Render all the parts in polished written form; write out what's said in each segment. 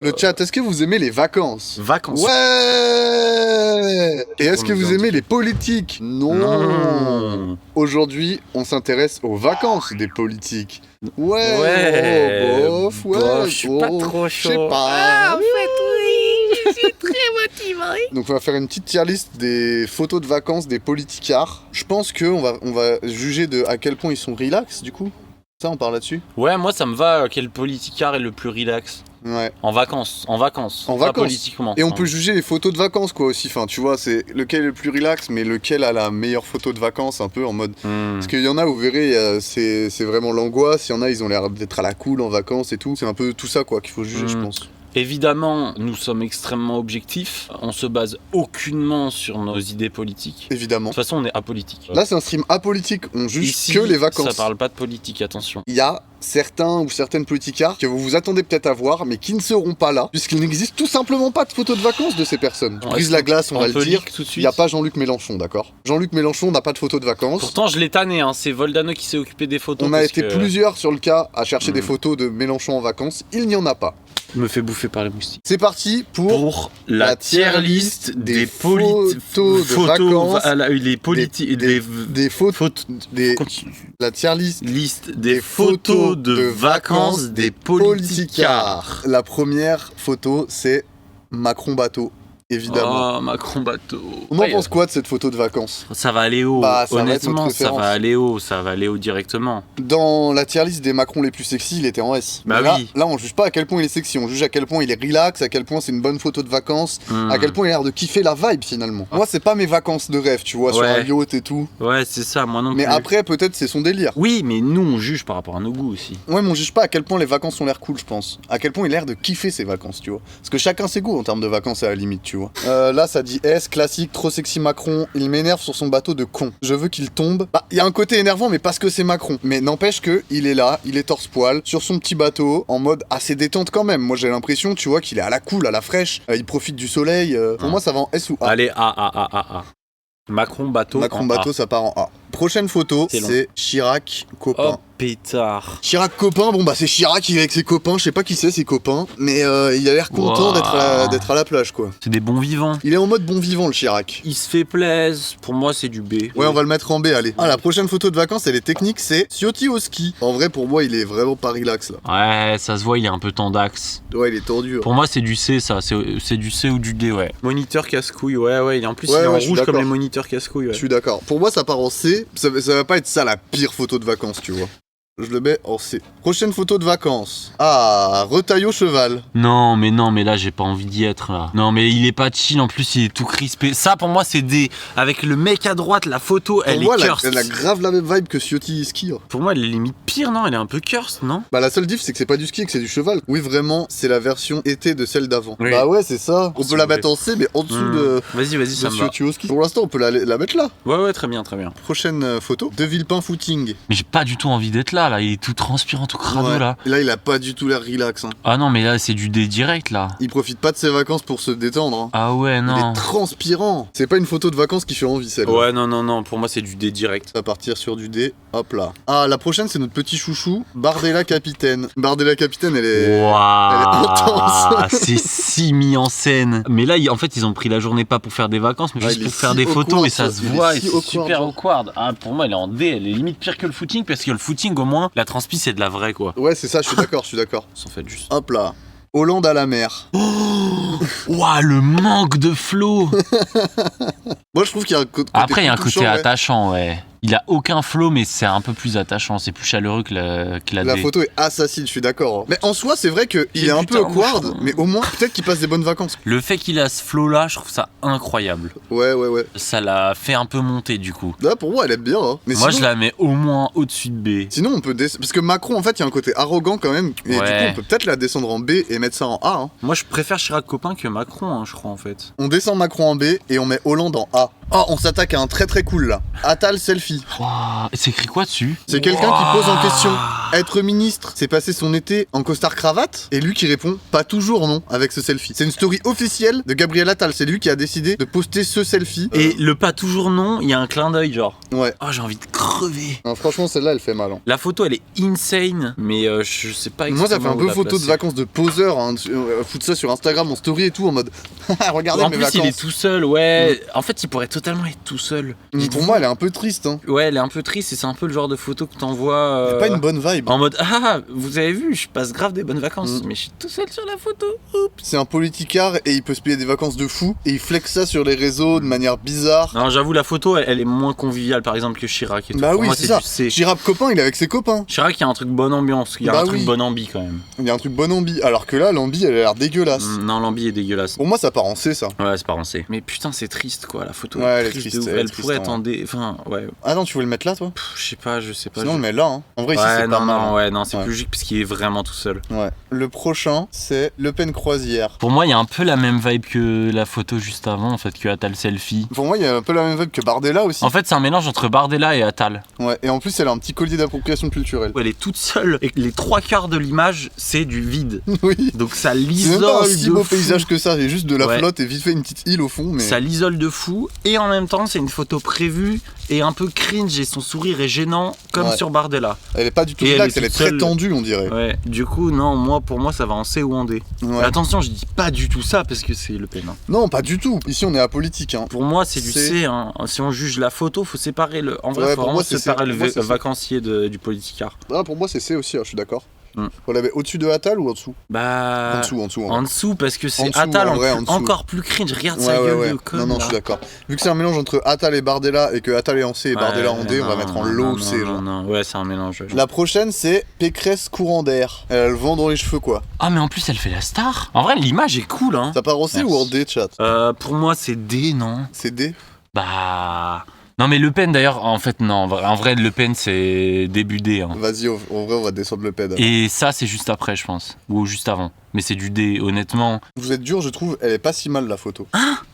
Le chat, est-ce que vous aimez les vacances? Vacances. Ouais. Et est-ce que vous aimez les politiques? Non. Aujourd'hui, on s'intéresse aux vacances des politiques. Ouais. Bof, je suis pas trop chaud. Je sais pas. Ah, en fait, oui, je suis très motivé. Donc on va faire une petite tier list des photos de vacances des politicards. Je pense qu'on va juger de à quel point ils sont relax du coup. Ça, on parle là-dessus? Ouais, moi ça me va quel politicard est le plus relax. Ouais. En vacances. Pas politiquement. Et on peut juger les photos de vacances quoi aussi. Enfin, tu vois, c'est lequel est le plus relax, mais lequel a la meilleure photo de vacances un peu en mode. Parce qu'il y en a, vous verrez, c'est vraiment l'angoisse. Il y en a, ils ont l'air d'être à la cool en vacances et tout. C'est un peu tout ça quoi qu'il faut juger, je pense. Évidemment, nous sommes extrêmement objectifs. On se base aucunement sur nos idées politiques. Évidemment. De toute façon, on est apolitique. Là, c'est un stream apolitique. On juge Ici, que les vacances. Ça parle pas de politique, attention. Il y a certains ou certaines politicards que vous vous attendez peut-être à voir, mais qui ne seront pas là, puisqu'il n'existe tout simplement pas de photos de vacances de ces personnes. Je brise la glace, on va le dire. Il n'y a pas Jean-Luc Mélenchon, d'accord? Jean-Luc Mélenchon n'a pas de photos de vacances. Pourtant, je l'ai tanné, hein. C'est Voldano qui s'est occupé des photos. On a été plusieurs sur le cas à chercher des photos de Mélenchon en vacances. Il n'y en a pas. Je me fais bouffer par les moustiques. C'est parti pour la tier list des photos de vacances. La tier list des photos de vacances des politicards. La première photo, c'est Macron bateau. Évidemment. Oh, Macron bateau. On en pense quoi de cette photo de vacances? Ça va aller haut. Honnêtement, ça va aller haut. Ça va aller haut directement. Dans la tier list des Macron les plus sexy, il était en S. Bah là, oui. Là, on juge pas à quel point il est sexy. On juge à quel point il est relax, à quel point c'est une bonne photo de vacances, à quel point il a l'air de kiffer la vibe finalement. Moi, c'est pas mes vacances de rêve, tu vois, sur un yacht et tout. Ouais, c'est ça, moi non plus. Mais après, peut-être c'est son délire. Oui, mais nous, on juge par rapport à nos goûts aussi. Ouais, mais on juge pas à quel point les vacances ont l'air cool, je pense. À quel point il a l'air de kiffer ses vacances, tu vois. Parce que chacun ses goûts en termes de vacances à la limite, tu vois. Là, ça dit S, classique, trop sexy Macron, il m'énerve sur son bateau de con. Je veux qu'il tombe. Bah, il y a un côté énervant, mais parce que c'est Macron. Mais n'empêche que il est là, il est torse-poil, sur son petit bateau, en mode assez détente quand même. Moi, j'ai l'impression, tu vois, qu'il est à la cool, à la fraîche, il profite du soleil. Pour moi, ça va en S ou A. Allez, A. Macron bateau. Macron bateau, ça part en A. Prochaine photo, c'est Chirac copain. Oh, pétard. Chirac copain, bon bah c'est Chirac, il est avec ses copains, je sais pas qui c'est ses copains, mais il a l'air content d'être à la plage quoi. C'est des bons vivants. Il est en mode bon vivant le Chirac. Il se fait plaisir, pour moi c'est du B. Ouais, on va le mettre en B, allez. Ah, la prochaine photo de vacances, elle est technique, c'est Ciotti au ski. En vrai, pour moi, il est vraiment pas relax là. Ouais, ça se voit, il est un peu tendax. Ouais, il est tordu. Pour moi, c'est du C ça, c'est du C ou du D, ouais. Moniteur casse-couille, ouais, en plus il est en rouge comme les moniteurs casse-couille. Ouais. Je suis d'accord. Pour moi, ça part en C, ça va pas être ça la pire photo de vacances, tu vois. Je le mets en C. Prochaine photo de vacances. Ah, retaille au cheval. Non, mais là, j'ai pas envie d'y être, là. Non, mais il est pas chill, en plus, il est tout crispé. Ça, pour moi, c'est D. Avec le mec à droite, la photo, elle est cursed. Elle a grave la même vibe que Ciotti ski. Pour moi, elle est limite pire, non? Elle est un peu cursed, non? Bah, la seule diff, c'est que c'est pas du ski, que c'est du cheval. Oui, vraiment, c'est la version été de celle d'avant. Oui. Bah ouais, c'est ça. On peut la mettre en C, mais en dessous de... Vas-y, ça me va. Ciotti au ski. Pour l'instant, on peut la mettre là. Ouais, très bien. Prochaine photo. De Villepin footing. Mais j'ai pas du tout envie d'être là, il est tout transpirant, tout crado, là. Là, il a pas du tout l'air relax, hein. Ah non, mais là, c'est du D direct, là. Il profite pas de ses vacances pour se détendre, hein. Ah ouais, non. Il est transpirant. C'est pas une photo de vacances qui fait envie, celle-là. Ouais, non, pour moi, c'est du D direct. Ça va partir sur du D, hop là. Ah, la prochaine, c'est notre petit chouchou, Bardella Capitaine. Bardella Capitaine, elle est intense. C'est si mis en scène. Mais là, en fait, ils ont pris la journée pas pour faire des vacances, mais juste pour faire des photos, et ça se voit, et c'est super awkward. Ah, pour moi, elle est en D, elle est limite pire que le footing, parce que le footing, au moins, la transpi, c'est de la vraie, quoi. Ouais, c'est ça, je suis d'accord. S'en fait juste. Hop là. Hollande à la mer. Ouah, le manque de flow. Moi, je trouve qu'il y a un côté. Après, il y a un côté attachant, ouais. Il a aucun flow, mais c'est un peu plus attachant. C'est plus chaleureux que la D. Photo est assassine, je suis d'accord. Mais en soi, c'est vrai qu'il est un peu awkward, mais au moins, peut-être qu'il passe des bonnes vacances. Le fait qu'il a ce flow-là, je trouve ça incroyable. Ouais. Ça l'a fait un peu monter, du coup. Là, pour moi, elle aime bien. Hein. Mais moi, sinon... je la mets au moins au-dessus de B. Sinon, on peut parce que Macron, en fait, il y a un côté arrogant quand même. Et du coup, on peut peut-être la descendre en B et mettre ça en A. Hein. Moi, je préfère Chirac copain que Macron, hein, je crois, en fait. On descend Macron en B et on met Hollande en A. Oh, on s'attaque à un très très cool là. Attal selfie. Wow. C'est écrit quoi dessus? C'est quelqu'un qui pose en question. Être ministre, c'est passer son été en costard cravate. Et lui qui répond pas toujours non avec ce selfie. C'est une story officielle de Gabriel Attal. C'est lui qui a décidé de poster ce selfie. Et le pas toujours non, il y a un clin d'œil genre. Ouais. Oh, j'ai envie de crever. Non, franchement, celle-là, elle fait mal. Hein. La photo, elle est insane, mais je sais pas exactement. Moi, ça fait un peu où la photo placer. de vacances de poseur. Hein. Foutre ça sur Instagram en story et tout en mode regardez En mes plus, vacances. il est tout seul, ouais. En fait, il pourrait totalement être tout seul. Pour moi, elle est un peu triste. Hein. Ouais, elle est un peu triste et c'est un peu le genre de photo que t'envoies. C'est pas une bonne vibe. En mode vous avez vu, je passe grave des bonnes vacances, mais je suis tout seul sur la photo. Oups. C'est un politicard et il peut se payer des vacances de fou et il flex ça sur les réseaux de manière bizarre. Non, j'avoue, la photo, elle est moins conviviale, par exemple, que Chirac et tout. Bah Pour oui, moi, c'est ça. du C. Chirac copain, il est avec ses copains. Chirac, il y a un truc bonne ambiance, il y a Bah un truc oui. bonne ambi quand même. Il y a un truc bon ambi. Alors que là, l'ambi, elle a l'air dégueulasse. Non, l'ambi est dégueulasse. Pour moi, ça part en C, ça. Ouais, c'est pas rancé. Mais putain, c'est triste quoi, la photo. Ouais, elle est de triste, ouf. elle est Elle triste, pourrait hein. être en dé. Enfin, ouais. Ah non, tu voulais le mettre là, toi Je sais pas. Sinon, on le met là. Hein. En vrai, ici, Ouais, c'est non, pas mal. non, hein. ouais, non, c'est Ouais. plus logique parce qu'il est vraiment tout seul. Ouais. Le prochain, c'est Le Pen Croisière. Pour moi, il y a un peu la même vibe que la photo juste avant, en fait, que Attal selfie. Pour moi, il y a un peu la même vibe que Bardella aussi. En fait, c'est un mélange entre Bardella et Attal. Ouais. Et en plus, elle a un petit collier d'appropriation culturelle. Elle est toute seule et les 3/4 de l'image, c'est du vide. Oui. Donc ça C'est même l'isole pas un si de beau fou. paysage que ça. Il y a juste de la Ouais. flotte et vite fait une petite île au fond. Mais Ça l'isole de fou et en même temps, c'est une photo prévue et un peu cringe et son sourire est gênant comme Ouais. sur Bardella. elle est pas du tout Et elle relax. est Elle est toute très seule. tendue, on dirait. Ouais, du coup, non, pour moi, ça va en C ou en D. Ouais. Attention, je dis pas du tout ça parce que c'est Le Pen. Hein. Non, pas du tout. Ici, on est apolitique. Hein. Pour moi, c'est du C'est- C. Hein. Si on juge la photo, faut séparer le. En vrai, Ouais, faut pour vraiment moi, c'est séparer C. le Pour moi, c'est C. vacancier du politicard. Ah, pour moi, c'est C aussi. Je suis d'accord. Mm. On l'avait au-dessus de Attal ou en dessous Bah. En dessous, en dessous. En dessous, parce que En c'est dessous, Attal en vrai, en dessous. encore plus cringe. Regarde Ouais, sa ouais, gueule ouais. de con. Non, non, là. je suis d'accord. Vu que c'est un mélange entre Attal et Bardella et que Attal est en C et Bardella en D, on va mettre en low C. Genre. Non, ouais, c'est un mélange. La prochaine, c'est Pécresse courant d'air. Elle a le vent dans les cheveux, quoi. Ah, mais en plus, elle fait la star. En vrai, l'image est cool, hein. Ça part en C Merci. ou en D, chat Pour moi, c'est D, non. C'est D. Bah. Non, mais Le Pen d'ailleurs, en fait, non. En vrai, Le Pen, c'est début D. Hein. Vas-y, en vrai, on va descendre le ped. Et ça, c'est juste après, je pense. Ou juste avant. Mais c'est du D, honnêtement. Vous êtes dur, je trouve. Elle est pas si mal, la photo.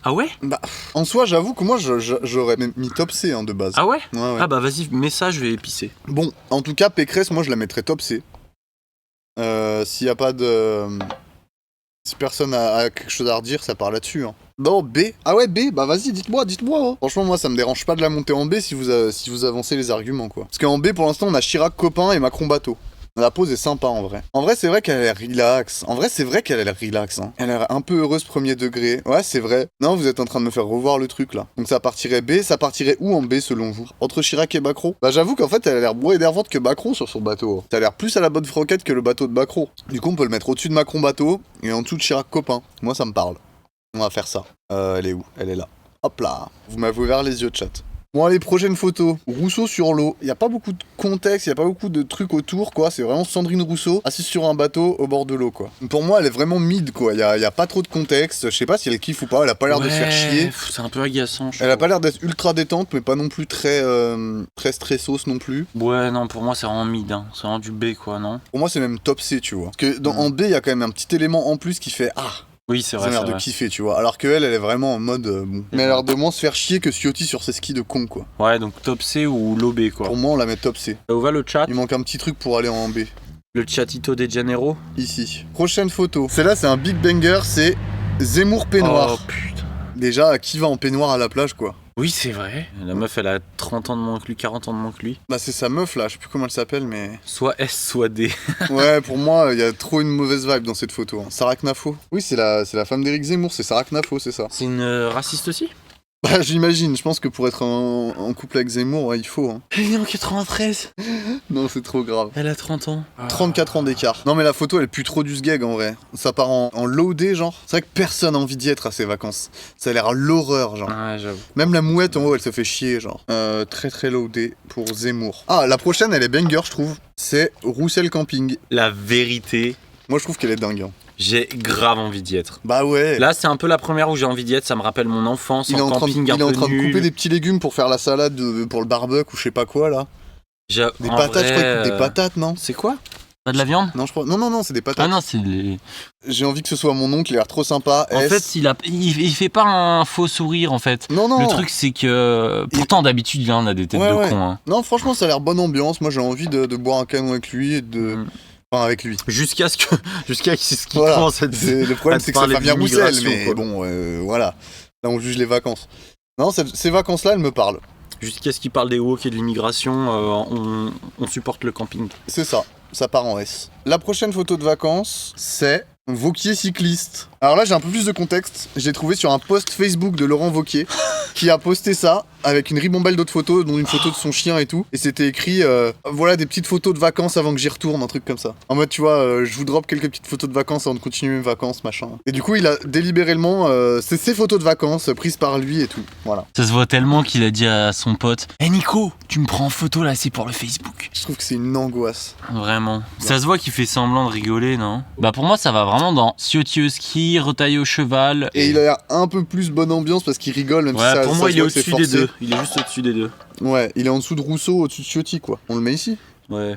Ah ouais? Bah, en soi, j'avoue que moi, j'aurais même mis top C hein, de base. Ah ouais? Ouais, ouais. Ah bah vas-y, mets ça, je vais épicer. Bon, en tout cas, Pécresse, moi, je la mettrais top C. S'il y a pas de... Si personne a quelque chose à redire, ça part là-dessus. Hein. Bon, B. Ah ouais, B, bah vas-y, dites-moi. Hein. Franchement, moi, ça me dérange pas de la monter en B si vous avancez les arguments, quoi. Parce qu'en B, pour l'instant, on a Chirac copain et Macron bateau. La pose est sympa, en vrai. En vrai, c'est vrai qu'elle a l'air relax. Hein. Elle a l'air un peu heureuse premier degré. Ouais, c'est vrai. Non, vous êtes en train de me faire revoir le truc, là. Donc ça partirait B. Ça partirait où en B, selon vous? Entre Chirac et Macron? Bah j'avoue qu'en fait, elle a l'air moins énervante que Macron sur son bateau. Ça a l'air plus à la bonne franquette que le bateau de Macron. Du coup, on peut le mettre au-dessus de Macron bateau et en dessous de Chirac copain. Moi, ça me parle. On va faire ça. Elle est où? Elle est là. Hop là. Vous m'avez ouvert les yeux, chat. Bon, allez, prochaine photo. Rousseau sur l'eau. Il y a pas beaucoup de contexte, il y a pas beaucoup de trucs autour, quoi. C'est vraiment Sandrine Rousseau assise sur un bateau au bord de l'eau, quoi. Pour moi, elle est vraiment mid, quoi. Il y a pas trop de contexte. Je sais pas si elle kiffe ou pas. Elle a pas l'air de se faire chier. C'est un peu agaçant, je Elle a trouve. pas l'air d'être ultra détente, mais pas non plus très stressos non plus. Ouais, non, pour moi, c'est vraiment mid. Hein. C'est vraiment du B, quoi, non? Pour moi, c'est même top C, tu vois. Parce que en B, il y a quand même un petit élément en plus qui fait Oui, c'est ça vrai. a l'air c'est de vrai. kiffer, tu vois. Alors qu'elle, elle est vraiment en mode bon. Mais elle a l'air de moins se faire chier que Ciotti sur ses skis de con, quoi. Ouais, donc top C ou low B, quoi. Pour moi, on la met top C. Où va le chat? Il manque un petit truc pour aller en B. Le chatito de Janeiro? Ici. Prochaine photo. Celle-là, c'est un big banger, c'est Zemmour peignoir. Oh putain. Déjà, qui va en peignoir à la plage, quoi? Oui, c'est vrai. La meuf, elle a 30 ans de moins que lui, 40 ans de moins que lui. Bah, c'est sa meuf, là, je sais plus comment elle s'appelle, mais... Soit S, soit D. Ouais, pour moi, il y a trop une mauvaise vibe dans cette photo. Hein. Sarah Knafo. Oui, c'est la femme d'Éric Zemmour, c'est Sarah Knafo, c'est ça. C'est une raciste aussi? Bah, j'imagine, je pense que pour être en couple avec Zemmour, ouais, il faut. Hein. Elle est née en 93. Non, c'est trop grave. Elle a 30 ans. 34 ans d'écart. Non mais la photo elle pue trop du sgeg en vrai. Ça part en loadé genre. C'est vrai que personne n'a envie d'y être à ses vacances. Ça a l'air l'horreur genre. Ouais, j'avoue. Même la mouette en haut elle se fait chier genre. Très très loadé pour Zemmour. Ah la prochaine elle est banger je trouve. C'est Roussel Camping. La vérité, Moi je trouve qu'elle est dingue. Hein. j'ai grave envie d'y être. Bah ouais. Là, c'est un peu la première où j'ai envie d'y être. Ça me rappelle mon enfance il est en en train, camping de, il est un en peu train de nul. couper des petits légumes pour faire la salade pour le barbecue ou je sais pas quoi là. Des En patates vrai, je crois qu'il coupe des patates non? C'est quoi? Pas de la viande? Non, je crois. Non, c'est des patates. Ah non, c'est les... J'ai envie que ce soit mon oncle, il a l'air trop sympa. En fait, il fait pas un faux sourire en fait. Non. Le truc c'est que... Pourtant d'habitude, il en a des têtes de con. Hein. Non, franchement, ça a l'air bonne ambiance. Moi, j'ai envie de boire un canon avec lui et de... Enfin, avec lui. Jusqu'à ce qu'il voilà. commence à Le problème, c'est que c'est Fabien Roussel, mais quoi. bon, voilà. Là, on juge les vacances. Non, ces vacances-là, elles me parlent. Jusqu'à ce qu'il parle des woke et de l'immigration, on supporte le camping. C'est ça, ça part en S. La prochaine photo de vacances, c'est Wauquiez cycliste. Alors là, j'ai un peu plus de contexte. J'ai trouvé sur un post Facebook de Laurent Wauquiez qui a posté ça avec une ribambelle d'autres photos, dont une photo de son chien et tout. Et c'était écrit voilà des petites photos de vacances avant que j'y retourne, un truc comme ça. En mode, tu vois, je vous drop quelques petites photos de vacances avant de continuer mes vacances, machin. Et du coup, il a délibérément c'est ses photos de vacances prises par lui et tout. Voilà. Ça se voit tellement qu'il a dit à son pote: Hey Nico, tu me prends en photo là, c'est pour le Facebook. Je trouve que c'est une angoisse. Vraiment. Ça se voit qu'il fait semblant de rigoler, non? Bah pour moi, ça va vraiment dans Ciotti au ski, retaille au cheval. Et il a l'air un peu plus bonne ambiance parce qu'il rigole, même si ça. Pour moi, il est au-dessus des deux. Il est juste au-dessus des deux. Ouais, il est en dessous de Rousseau, au-dessus de Ciotti, quoi. On le met ici? Ouais.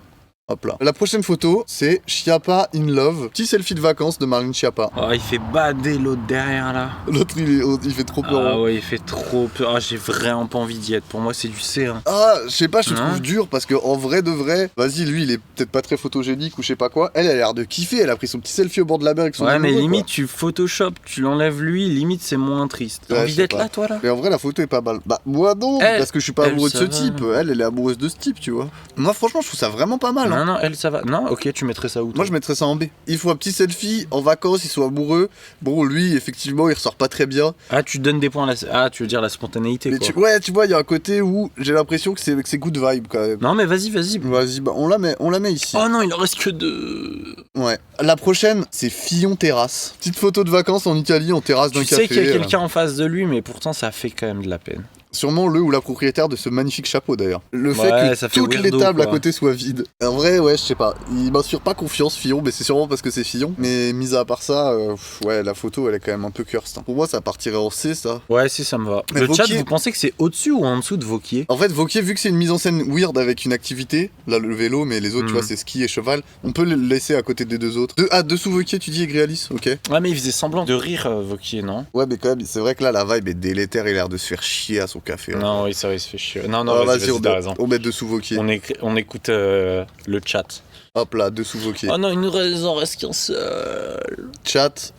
Hop là. La prochaine photo, c'est Chiappa in Love. Petit selfie de vacances de Marlène Schiappa. Oh, il fait bader l'autre derrière là. L'autre, il fait trop peur. Ah ouais, il fait trop peur. Ah, j'ai vraiment pas envie d'y être. Pour moi, c'est du C. Hein. Ah, je sais pas, je te trouve dur parce que en vrai de vrai, vas-y, lui, il est peut-être pas très photogénique ou je sais pas quoi. Elle a l'air de kiffer. Elle a pris son petit selfie au bord de la mer avec son Ouais, mais amoureux, limite, quoi. tu Photoshop, tu l'enlèves lui, limite, c'est moins triste. T'as Ouais, envie je sais d'être pas. là, toi là? Mais en vrai, la photo est pas mal. Bah, moi non, parce que je suis pas amoureux de ce type. Elle est amoureuse de ce type, tu vois. Moi, franchement, je trouve ça vraiment pas mal. Hein. Non, elle, ça va. Non, ok, tu mettrais ça où toi? Moi, je mettrais ça en B. Il faut un petit selfie en vacances, ils sont amoureux. Bon, lui, effectivement, il ressort pas très bien. Ah, tu donnes des points à la... Ah, tu veux dire la spontanéité, Mais quoi. tu vois, il y a un côté où j'ai l'impression que c'est good vibe quand même. Non, mais vas-y. Vas-y, bah on la met ici. Oh non, il en reste que 2. Ouais. La prochaine, c'est Fillon terrasse. Petite photo de vacances en Italie en terrasse d'un Tu café. sais qu'il y a quelqu'un en face de lui, mais pourtant ça fait quand même de la peine. Sûrement le ou la propriétaire de ce magnifique chapeau d'ailleurs. Le fait que toutes les weirdo, tables à quoi. côté soient vides. En vrai, ouais, je sais pas. Il m'inspire pas confiance, Fillon, mais c'est sûrement parce que c'est Fillon. Mais mis à part ça, ouais, la photo elle est quand même un peu cursed. Hein. Pour moi, ça partirait en C, ça. Ouais, si, ça me va. Mais Le chat, Wauquiez- vous pensez que c'est au-dessus ou en dessous de Wauquiez? En fait, Wauquiez, vu que c'est une mise en scène weird avec une activité, là le vélo, mais les autres, tu vois, c'est ski et cheval, on peut le laisser à côté des deux autres. Dessous Wauquiez, tu dis Gréalis, ok. Ouais, mais il faisait semblant de rire, Wauquiez, non? Ouais, mais quand même, c'est vrai que là, la vibe est délétère, il a l'air de se faire chier à son café. Là. Non, oui, c'est vrai, il se fait chier. Non, Ah, vas-y, t'as raison. on met dessous Wauquiez. On écoute le chat. Hop là, dessous Wauquiez. Oh non, il nous en reste qu'un seul. Chat,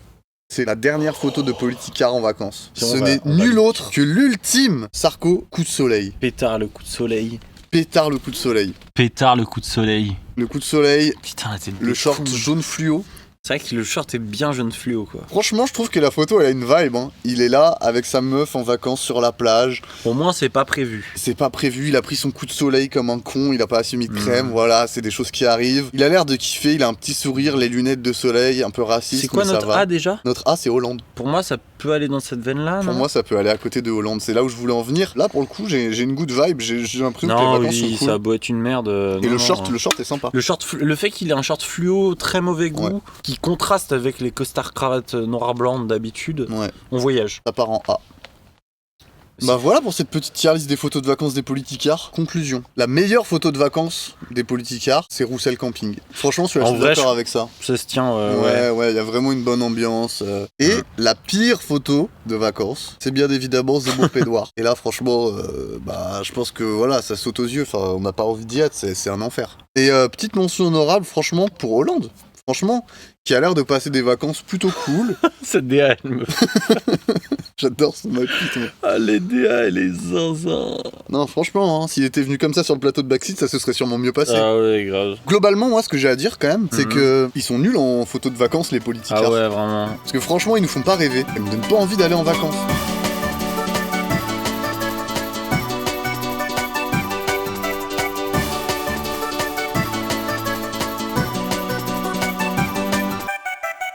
c'est la dernière photo de Politicard en vacances. Si Ce on n'est va nul autre que l'ultime Sarko coup de soleil. Pétard, le coup de soleil. Pétard le coup de soleil. Pétard, le coup de soleil. Le coup de soleil, Putain, la tête de le short fou. jaune fluo. C'est vrai que le short est bien jaune fluo, quoi. Franchement, je trouve que la photo, elle a une vibe. Hein. Il est là avec sa meuf en vacances sur la plage. Au moins, c'est pas prévu. C'est pas prévu, il a pris son coup de soleil comme un con, il a pas assez mis de crème, voilà, c'est des choses qui arrivent. Il a l'air de kiffer, il a un petit sourire, les lunettes de soleil, un peu raciste. C'est quoi mais notre ça va. A déjà? Notre A, c'est Hollande. Pour moi, ça peut aller dans cette veine-là, Pour non? moi, ça peut aller à côté de Hollande, c'est là où je voulais en venir. Là, pour le coup, j'ai une good vibe, j'ai l'impression que Non, les vacances oui, sont cool. ça a beau être une merde. Et non, le non. short est sympa. Le fait qu'il ait un short fluo très mauvais goût, Ouais. qui contraste avec les costards cravates noir-blanc d'habitude, Ouais, on voyage. ça part en A. Bah voilà pour cette petite tier list des photos de vacances des politicards. Conclusion. La meilleure photo de vacances des politicards, c'est Roussel Camping. Franchement, je suis En vrai, d'accord avec ça. Ça se tient, Ouais, il y a vraiment une bonne ambiance. Et la pire photo de vacances, c'est bien évidemment Zemmour Pédoire. Et là, franchement, bah, je pense que voilà, ça saute aux yeux. Enfin, on n'a pas envie d'y être, c'est un enfer. Et petite mention honorable, franchement, pour Hollande. Franchement, qui a l'air de passer des vacances plutôt cool. Cette DA, elle me... J'adore ce mot putain. Ah, les DA, elle est zinzin. Non, franchement, hein, s'il était venu comme ça sur le plateau de Backseat, ça se serait sûrement mieux passé. Ah ouais, grave. Globalement, moi, ce que j'ai à dire quand même, c'est que ils sont nuls en photo de vacances, les politicards. Ah ouais, vraiment. Parce que franchement, ils nous font pas rêver. Ils me donnent pas envie d'aller en vacances.